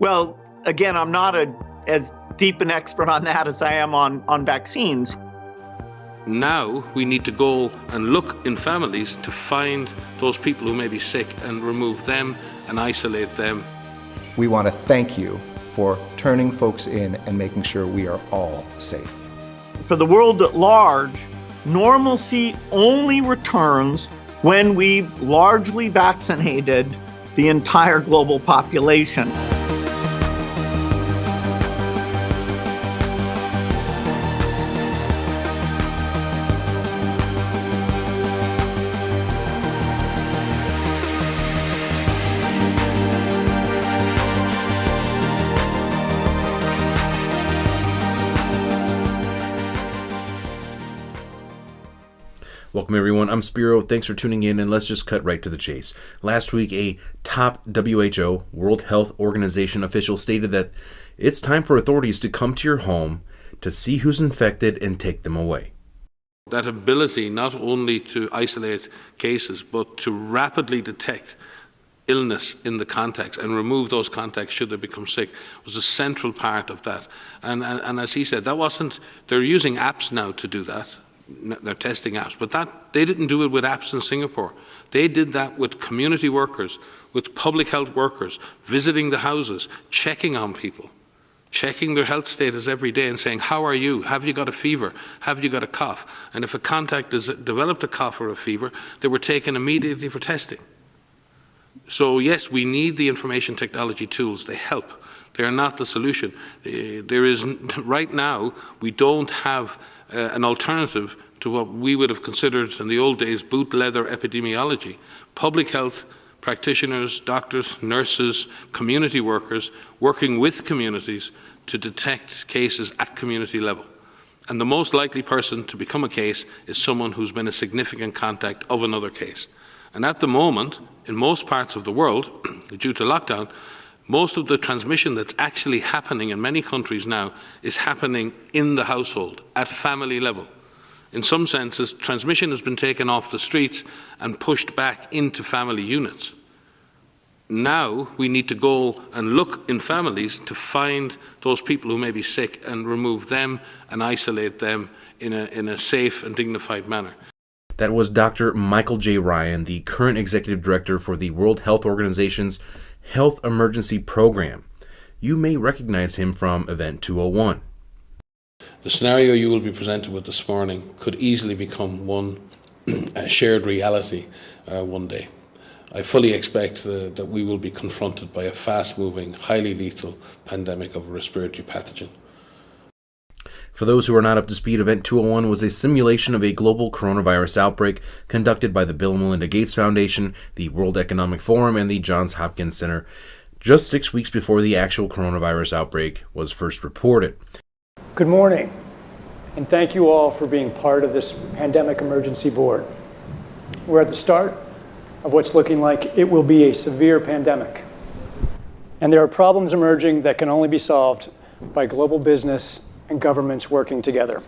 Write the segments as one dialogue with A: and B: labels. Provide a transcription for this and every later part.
A: Well, again, I'm not as deep an expert on that as I am on vaccines.
B: Now we need to go and look in families to find those people who may be sick and remove them and isolate them.
C: We want to thank you for turning folks in and making sure we are all safe.
A: For the world at large, normalcy only returns when we've largely vaccinated the entire global population.
D: Welcome everyone, I'm Spiro, thanks for tuning in, and let's just cut right to the chase. Last week, a top WHO, World Health Organization official stated that it's time for authorities to come to your home to see who's infected and take them away.
B: That ability not only to isolate cases, but to rapidly detect illness in the context and remove those contacts should they become sick was a central part of that. And as he said, that wasn't, they're using apps now to do that. They're testing apps, but they didn't do it with apps in Singapore. They did that with community workers, with public health workers, visiting the houses, checking on people, checking their health status every day and saying, how are you? Have you got a fever? Have you got a cough? And if a contact has developed a cough or a fever, they were taken immediately for testing. So yes, we need the information technology tools. They help. They are not the solution. Right now, we don't have an alternative to what we would have considered in the old days boot leather epidemiology. Public health practitioners, doctors, nurses, community workers working with communities to detect cases at community level. And the most likely person to become a case is someone who's been a significant contact of another case. And at the moment, in most parts of the world, due to lockdown, most of the transmission that's actually happening in many countries now is happening in the household, at family level. In some senses, transmission has been taken off the streets and pushed back into family units. Now we need to go and look in families to find those people who may be sick and remove them and isolate them in a safe and dignified manner.
D: That was Dr. Michael J. Ryan, the current executive director for the World Health Organization's Health Emergency Program. You may recognize him from Event 201.
B: The scenario you will be presented with this morning could easily become one shared reality one day. I fully expect that we will be confronted by a fast-moving, highly lethal pandemic of a respiratory pathogen.
D: For those who are not up to speed, Event 201 was a simulation of a global coronavirus outbreak conducted by the Bill and Melinda Gates Foundation, the World Economic Forum, and the Johns Hopkins Center, just 6 weeks before the actual coronavirus outbreak was first reported.
E: Good morning, and thank you all for being part of this Pandemic Emergency Board. We're at the start of what's looking like it will be a severe pandemic. And there are problems emerging that can only be solved by global business and governments working together.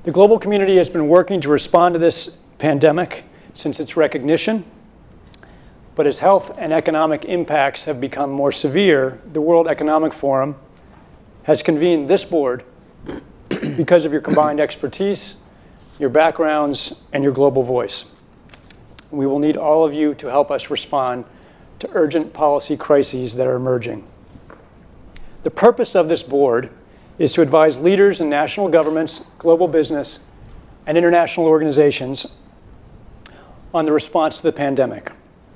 E: The global community has been working to respond to this pandemic since its recognition, but as health and economic impacts have become more severe, the World Economic Forum has convened this board because of your combined expertise, your backgrounds, and your global voice. We will need all of you to help us respond to urgent policy crises that are emerging. The purpose of this board is to advise leaders in national governments, global business, and international organizations on the response to the pandemic,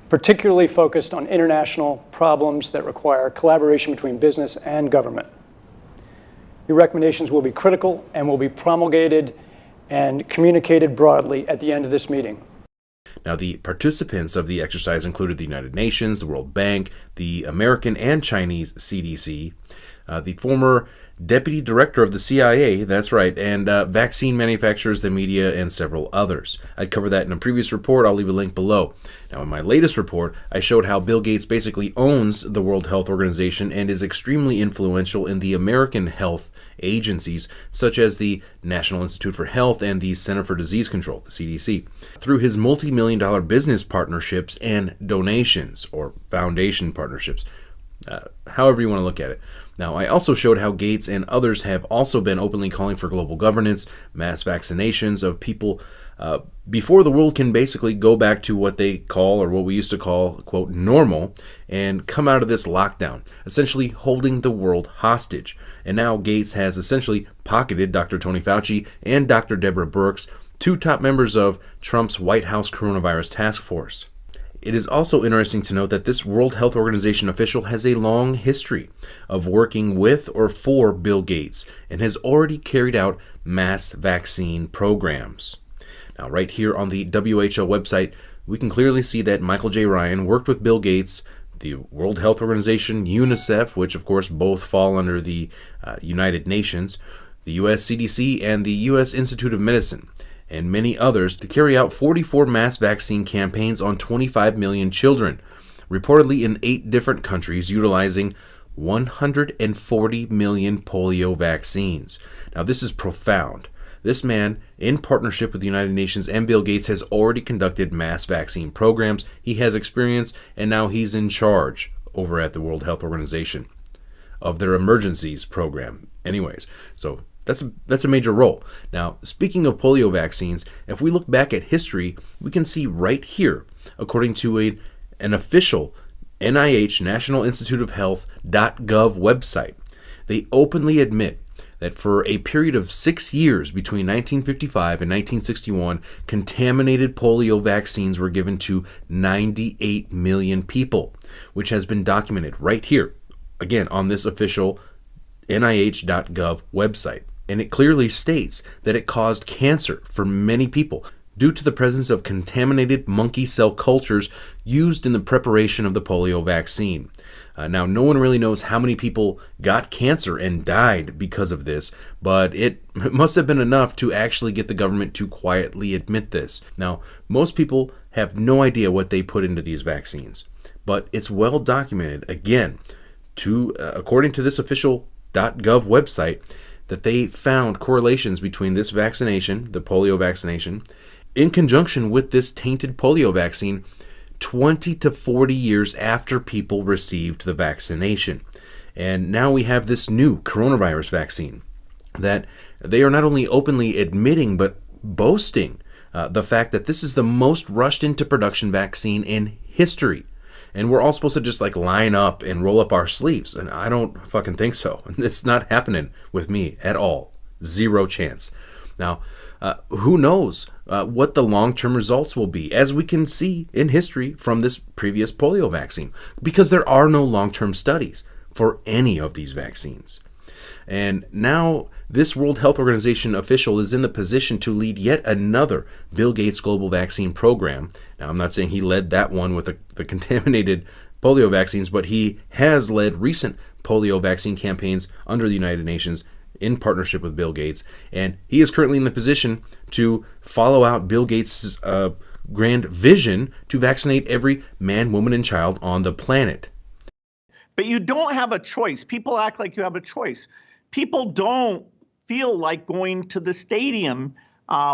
E: particularly focused on international problems that require collaboration between business and government. Your recommendations will be critical and will be promulgated and communicated broadly at the end of this meeting.
D: Now, the participants of the exercise included the United Nations, the World Bank, the American and Chinese CDC, the former deputy director of the CIA, that's right, and vaccine manufacturers, the media, and several others. I covered that in a previous report. I'll leave a link below. Now, in my latest report, I showed how Bill Gates basically owns the World Health Organization and is extremely influential in the American health agencies, such as the National Institute for Health and the Center for Disease Control, the CDC, through his multi-million-dollar business partnerships and donations, or foundation partnerships. however you want to look at it. Now, I also showed how Gates and others have also been openly calling for global governance, mass vaccinations of people before the world can basically go back to what they call, or what we used to call, quote, normal, and come out of this lockdown, essentially holding the world hostage. And now Gates has essentially pocketed Dr. Tony Fauci and Dr. Deborah Birx, two top members of Trump's White House coronavirus task force. It is also interesting to note that this World Health Organization official has a long history of working with or for Bill Gates and has already carried out mass vaccine programs. Now, right here on the WHO website, we can clearly see that Michael J. Ryan worked with Bill Gates, the World Health Organization, UNICEF, which of course both fall under the United Nations, the US CDC, and the US Institute of Medicine, and many others, to carry out 44 mass vaccine campaigns on 25 million children, reportedly in 8 different countries, utilizing 140 million polio vaccines. Now, this is profound. This man, in partnership with the United Nations and Bill Gates, has already conducted mass vaccine programs. He has experience, and now he's in charge over at the World Health Organization of their emergencies program. Anyways, so that's a major role. Now, speaking of polio vaccines, if we look back at history, we can see right here, according to an official NIH, National Institute of Health.gov website, they openly admit that for a period of 6 years between 1955 and 1961, contaminated polio vaccines were given to 98 million people, which has been documented right here, again, on this official NIH.gov website. And it clearly states that it caused cancer for many people due to the presence of contaminated monkey cell cultures used in the preparation of the polio vaccine. Now, no one really knows how many people got cancer and died because of this, but it must have been enough to actually get the government to quietly admit this. Now, most people have no idea what they put into these vaccines, but it's well documented, again, according to this official .gov website, that they found correlations between this vaccination, the polio vaccination, in conjunction with this tainted polio vaccine 20 to 40 years after people received the vaccination. And now we have this new coronavirus vaccine that they are not only openly admitting but boasting the fact that this is the most rushed into production vaccine in history. And we're all supposed to just like line up and roll up our sleeves. And I don't fucking think so. It's not happening with me at all. Zero chance. Now, who knows what the long-term results will be, as we can see in history from this previous polio vaccine, because there are no long-term studies for any of these vaccines. And now this World Health Organization official is in the position to lead yet another Bill Gates global vaccine program. Now, I'm not saying he led that one with the contaminated polio vaccines, but he has led recent polio vaccine campaigns under the United Nations in partnership with Bill Gates, and he is currently in the position to follow out Bill Gates' grand vision to vaccinate every man, woman, and child on the planet.
A: But you don't have a choice. People act like you have a choice. People don't feel like going to the stadium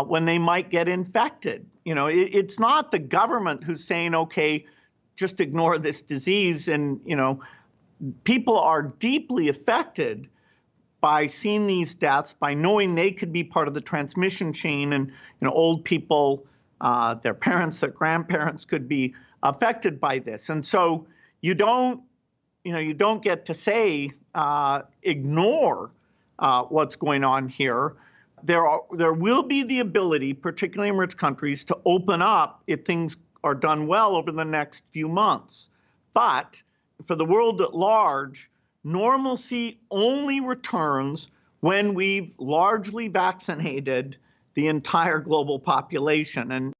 A: when they might get infected. You know, it's not the government who's saying, okay, just ignore this disease. And, you know, people are deeply affected by seeing these deaths, by knowing they could be part of the transmission chain, and old people, their parents, their grandparents could be affected by this. And so you don't get to say ignore what's going on here. There will be the ability, particularly in rich countries, to open up if things are done well over the next few months. But for the world at large, normalcy only returns when we've largely vaccinated the entire global population.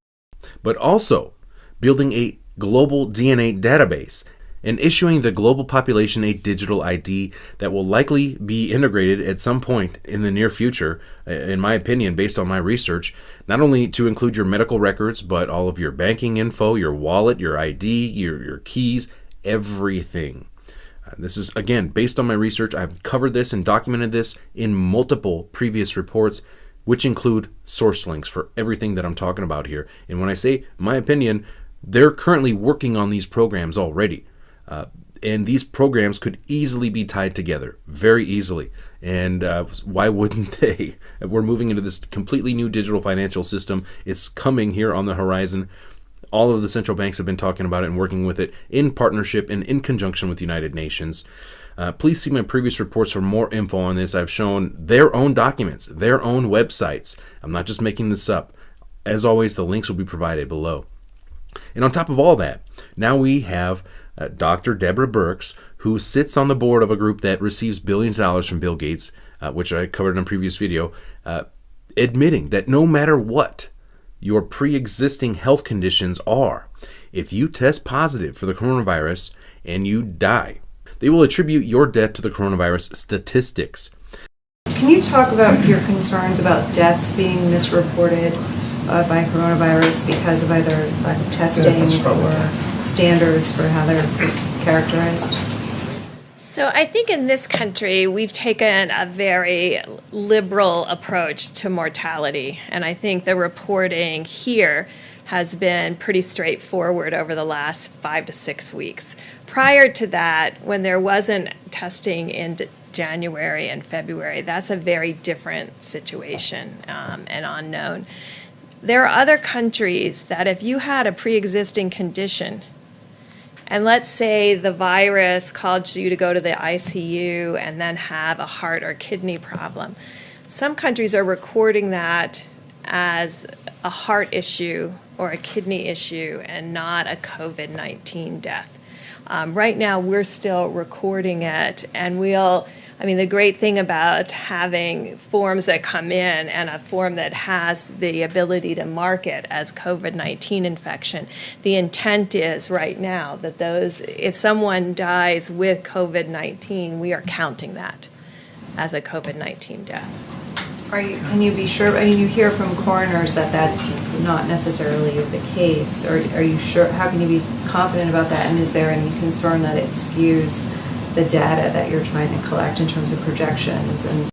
D: But also building a global DNA database and issuing the global population a digital ID that will likely be integrated at some point in the near future, in my opinion, based on my research, not only to include your medical records, but all of your banking info, your wallet, your ID, your keys, everything. This is, again, based on my research. I've covered this and documented this in multiple previous reports, which include source links for everything that I'm talking about here. And when I say my opinion, they're currently working on these programs already. And these programs could easily be tied together, very easily. And why wouldn't they? We're moving into this completely new digital financial system. It's coming here on the horizon. All of the central banks have been talking about it and working with it in partnership and in conjunction with the United Nations. Please see my previous reports for more info on this. I've shown their own documents, their own websites. I'm not just making this up. As always, the links will be provided below. And on top of all that, now we have Dr. Deborah Birx, who sits on the board of a group that receives billions of dollars from Bill Gates, which I covered in a previous video, admitting that no matter what your pre-existing health conditions are, if you test positive for the coronavirus and you die, they will attribute your death to the coronavirus statistics.
F: Can you talk about your concerns about deaths being misreported by coronavirus because of either lack of testing or standards for how they're characterized?
G: So I think in this country, we've taken a very liberal approach to mortality. And I think the reporting here has been pretty straightforward over the last 5 to 6 weeks. Prior to that, when there wasn't testing in January and February, that's a very different situation and unknown. There are other countries that if you had a pre-existing condition, and let's say the virus caused you to go to the ICU and then have a heart or kidney problem, some countries are recording that as a heart issue or a kidney issue and not a COVID-19 death. Right now, we're still recording it, and the great thing about having forms that come in and a form that has the ability to mark it as COVID-19 infection, the intent is right now that if someone dies with COVID-19, we are counting that as a COVID-19 death.
F: Can you be sure? I mean, you hear from coroners that that's not necessarily the case. Are you sure? How can you be confident about that? And is there any concern that it skews the data that you're trying to collect in terms of projections and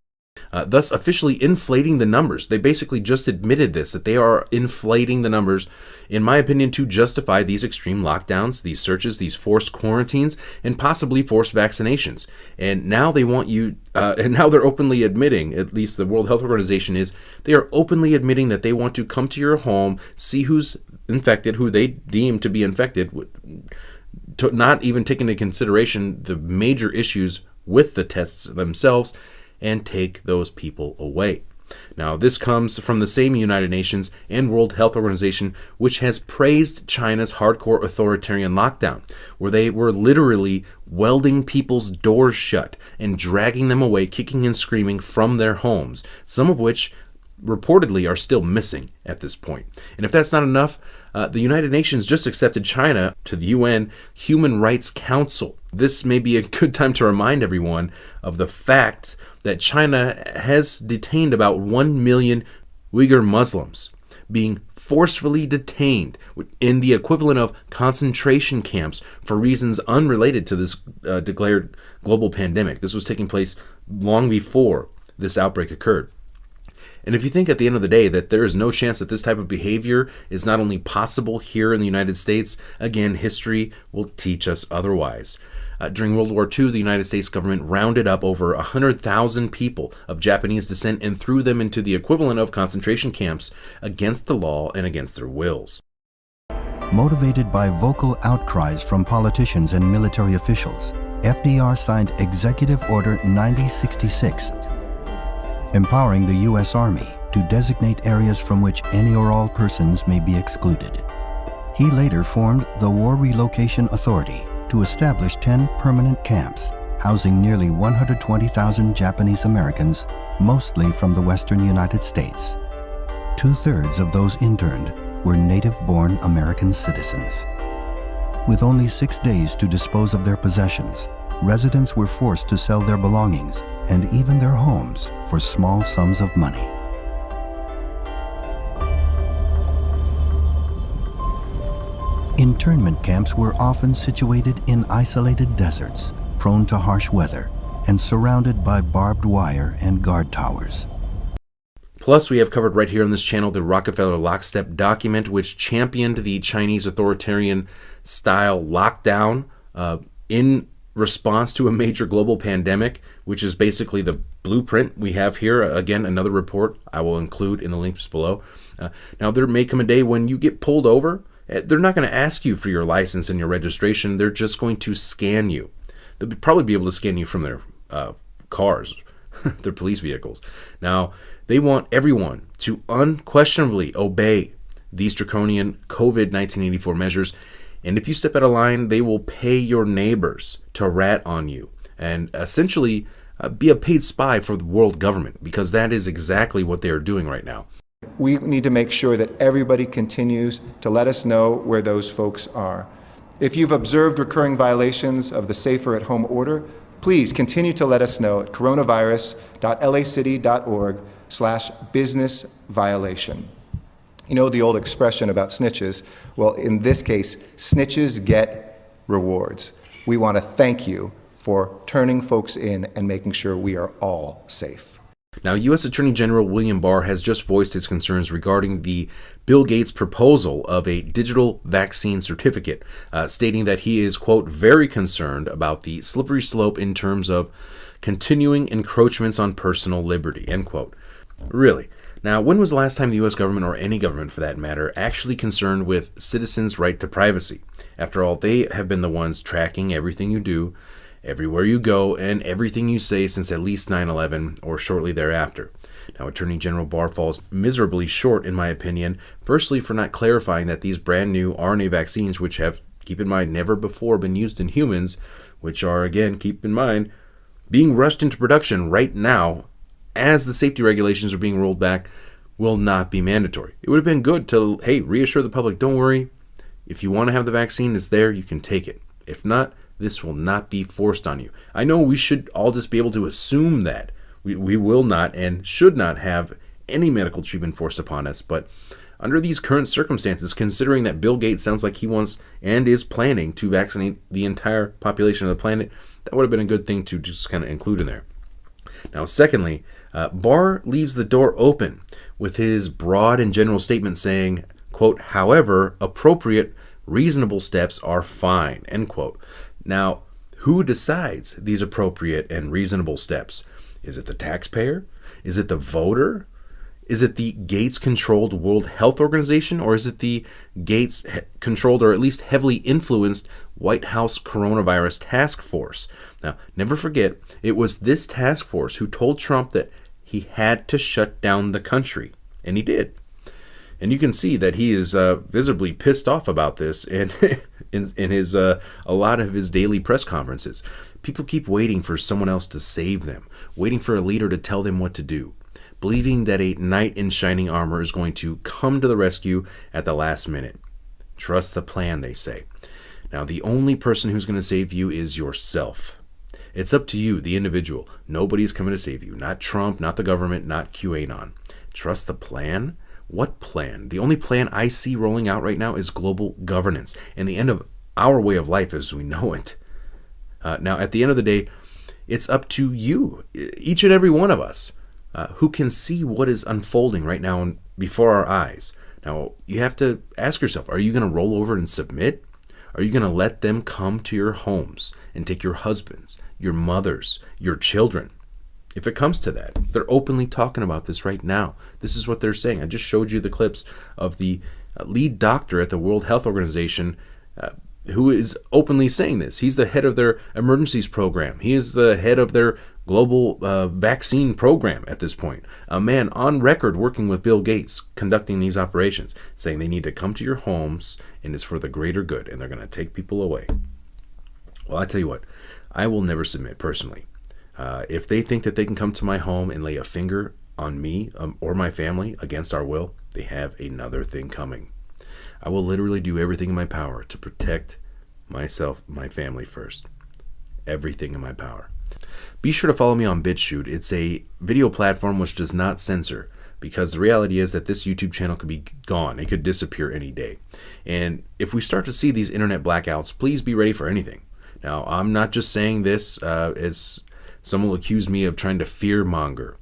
D: thus officially inflating the numbers? They basically just admitted this, that they are inflating the numbers, in my opinion, to justify these extreme lockdowns, these searches, these forced quarantines, and possibly forced vaccinations. And now they want you, and now they're openly admitting, at least the World Health Organization is, they are openly admitting that they want to come to your home, see who's infected, who they deem to be infected, not even take into consideration the major issues with the tests themselves, and take those people away. Now, this comes from the same United Nations and World Health Organization, which has praised China's hardcore authoritarian lockdown, where they were literally welding people's doors shut and dragging them away, kicking and screaming from their homes, some of which reportedly are still missing at this point. And if that's not enough, the United Nations just accepted China to the UN Human Rights Council. This may be a good time to remind everyone of the fact that China has detained about 1 million Uyghur Muslims, being forcefully detained in the equivalent of concentration camps for reasons unrelated to this declared global pandemic. This was taking place long before this outbreak occurred. And if you think at the end of the day that there is no chance that this type of behavior is not only possible here in the United States, again, history will teach us otherwise. During World War II, the United States government rounded up over 100,000 people of Japanese descent and threw them into the equivalent of concentration camps against the law and against their wills.
H: Motivated by vocal outcries from politicians and military officials, FDR signed Executive Order 9066, empowering the U.S. Army to designate areas from which any or all persons may be excluded. He later formed the War Relocation Authority to establish 10 permanent camps, housing nearly 120,000 Japanese Americans, mostly from the western United States. 2/3 of those interned were native-born American citizens. With only 6 days to dispose of their possessions, residents were forced to sell their belongings and even their homes for small sums of money. Internment camps were often situated in isolated deserts, prone to harsh weather, and surrounded by barbed wire and guard towers.
D: Plus, we have covered right here on this channel the Rockefeller Lockstep document, which championed the Chinese authoritarian style lockdown in response to a major global pandemic, which is basically the blueprint we have here. Again, another report I will include in the links below. Now, there may come a day when you get pulled over. They're not going to ask you for your license and your registration. They're just going to scan you. They'll probably be able to scan you from their cars, their police vehicles. Now, they want everyone to unquestionably obey these draconian COVID 1984 measures. And if you step out of line, they will pay your neighbors to rat on you and essentially be a paid spy for the world government, because that is exactly what they are doing right now.
C: We need to make sure that everybody continues to let us know where those folks are. If you've observed recurring violations of the Safer at Home order, please continue to let us know at coronavirus.lacity.org/business violation. You know the old expression about snitches? Well, in this case, snitches get rewards. We want to thank you for turning folks in and making sure we are all safe.
D: Now, U.S. Attorney General William Barr has just voiced his concerns regarding the Bill Gates proposal of a digital vaccine certificate, stating that he is, quote, very concerned about the slippery slope in terms of continuing encroachments on personal liberty, end quote. Really? Now, when was the last time the U.S. government, or any government for that matter, actually concerned with citizens' right to privacy? After all, they have been the ones tracking everything you do, everywhere you go, and everything you say since at least 9/11 or shortly thereafter. Now, Attorney General Barr falls miserably short, in my opinion, firstly for not clarifying that these brand new RNA vaccines, which have, keep in mind, never before been used in humans, which are, again, keep in mind, being rushed into production right now as the safety regulations are being rolled back, will not be mandatory. It would have been good to, hey, reassure the public, don't worry, if you want to have the vaccine, it's there, you can take it. If not, this will not be forced on you. I know we should all just be able to assume that. We will not and should not have any medical treatment forced upon us, but under these current circumstances, considering that Bill Gates sounds like he wants and is planning to vaccinate the entire population of the planet, that would have been a good thing to just kind of include in there. Now, secondly, Barr leaves the door open with his broad and general statement saying, quote, however, appropriate, reasonable steps are fine, end quote. Now, who decides these appropriate and reasonable steps? Is it the taxpayer? Is it the voter? Is it the Gates-controlled World Health Organization? Or is it the Gates-controlled, or at least heavily influenced, White House Coronavirus Task Force? Now, never forget, it was this task force who told Trump that he had to shut down the country. And he did. And you can see that he is visibly pissed off about this in his a lot of his daily press conferences. People keep waiting for someone else to save them, waiting for a leader to tell them what to do, believing that a knight in shining armor is going to come to the rescue at the last minute. Trust the plan, they say. Now, the only person who's going to save you is yourself. It's up to you, the individual. Nobody's coming to save you. Not Trump, not the government, not QAnon. Trust the plan? What plan? The only plan I see rolling out right now is global governance and the end of our way of life as we know it. Now, at the end of the day, it's up to you, each and every one of us, who can see what is unfolding right now before our eyes. Now, you have to ask yourself, are you going to roll over and submit? Are you going to let them come to your homes and take your husbands, your mothers, your children? If it comes to that, they're openly talking about this right now. This is what they're saying. I just showed you the clips of the lead doctor at the World Health Organization who is openly saying this. He's the head of their emergencies program. He is the head of their global vaccine program at this point. A man on record working with Bill Gates conducting these operations, saying they need to come to your homes and it's for the greater good and they're going to take people away. Well, I tell you what, I will never submit personally. If they think that they can come to my home and lay a finger on me or my family against our will, they have another thing coming. I will literally do everything in my power to protect myself, my family first. Everything in my power. Be sure to follow me on BitChute. It's a video platform which does not censor, because the reality is that this YouTube channel could be gone. It could disappear any day. And if we start to see these internet blackouts, please be ready for anything. Now, I'm not just saying this as someone will accuse me of trying to fear monger,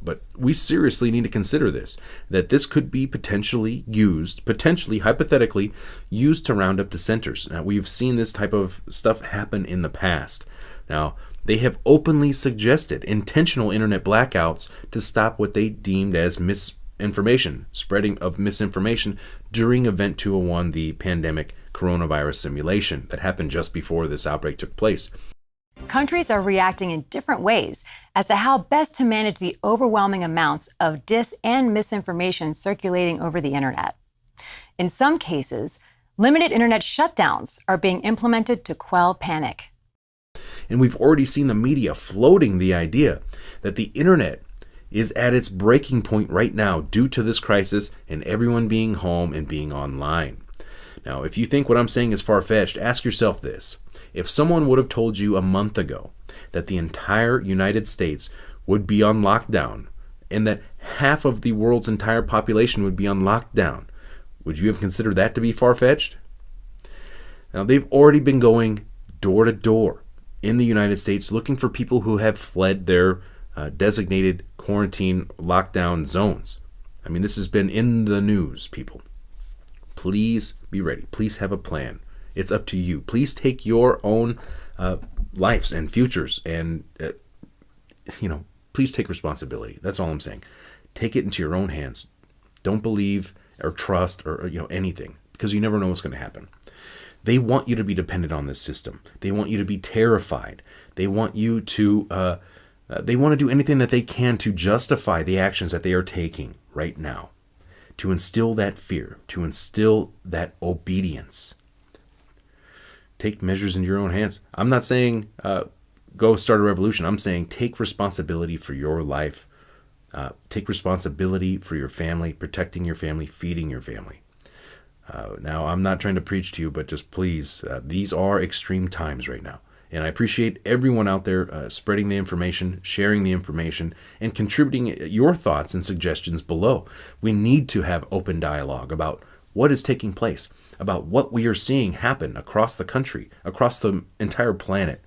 D: but we seriously need to consider this, that this could be potentially, hypothetically used to round up dissenters. Now, we've seen this type of stuff happen in the past. Now, they have openly suggested intentional internet blackouts to stop what they deemed as misinformation, spreading of misinformation during Event 201, the pandemic coronavirus simulation that happened just before this outbreak took place.
I: Countries are reacting in different ways as to how best to manage the overwhelming amounts of dis and misinformation circulating over the internet. In some cases, limited internet shutdowns are being implemented to quell panic.
D: And we've already seen the media floating the idea that the internet is at its breaking point right now due to this crisis and everyone being home and being online. Now, if you think what I'm saying is far-fetched, ask yourself this. If someone would have told you a month ago that the entire United States would be on lockdown and that half of the world's entire population would be on lockdown, would you have considered that to be far-fetched? Now, they've already been going door to door in the United States looking for people who have fled their designated quarantine lockdown zones. I mean, this has been in the news, people. Please be ready. Please have a plan. It's up to you. Please take your own lives and futures and, please take responsibility. That's all I'm saying. Take it into your own hands. Don't believe or trust or anything, because you never know what's going to happen. They want you to be dependent on this system. They want you to be terrified. They want you to, they want to do anything that they can to justify the actions that they are taking right now, to instill that fear, to instill that obedience. Take measures in your own hands. I'm not saying go start a revolution. I'm saying take responsibility for your life. Take responsibility for your family, protecting your family, feeding your family. Now, I'm not trying to preach to you, but just please, these are extreme times right now. And I appreciate everyone out there spreading the information, sharing the information, and contributing your thoughts and suggestions below. We need to have open dialogue about what is taking place, about what we are seeing happen across the country, across the entire planet.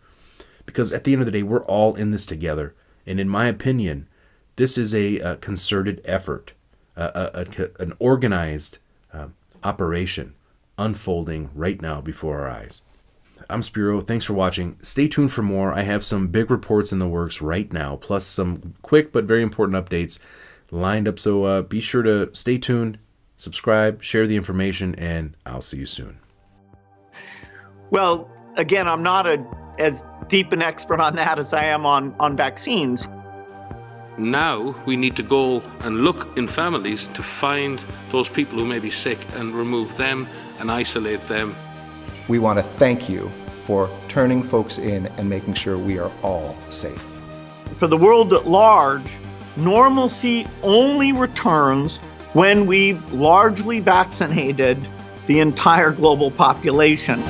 D: Because at the end of the day, we're all in this together. And in my opinion, this is a concerted effort, an organized operation unfolding right now before our eyes. I'm Spiro. Thanks for watching. Stay tuned for more. I have some big reports in the works right now, plus some quick but very important updates lined up. So be sure to stay tuned, subscribe, share the information, and I'll see you soon.
A: Well, again, I'm not as deep an expert on that as I am on vaccines.
B: Now we need to go and look in families to find those people who may be sick and remove them and isolate them.
C: We want to thank you for turning folks in and making sure we are all safe.
A: For the world at large, normalcy only returns when we've largely vaccinated the entire global population.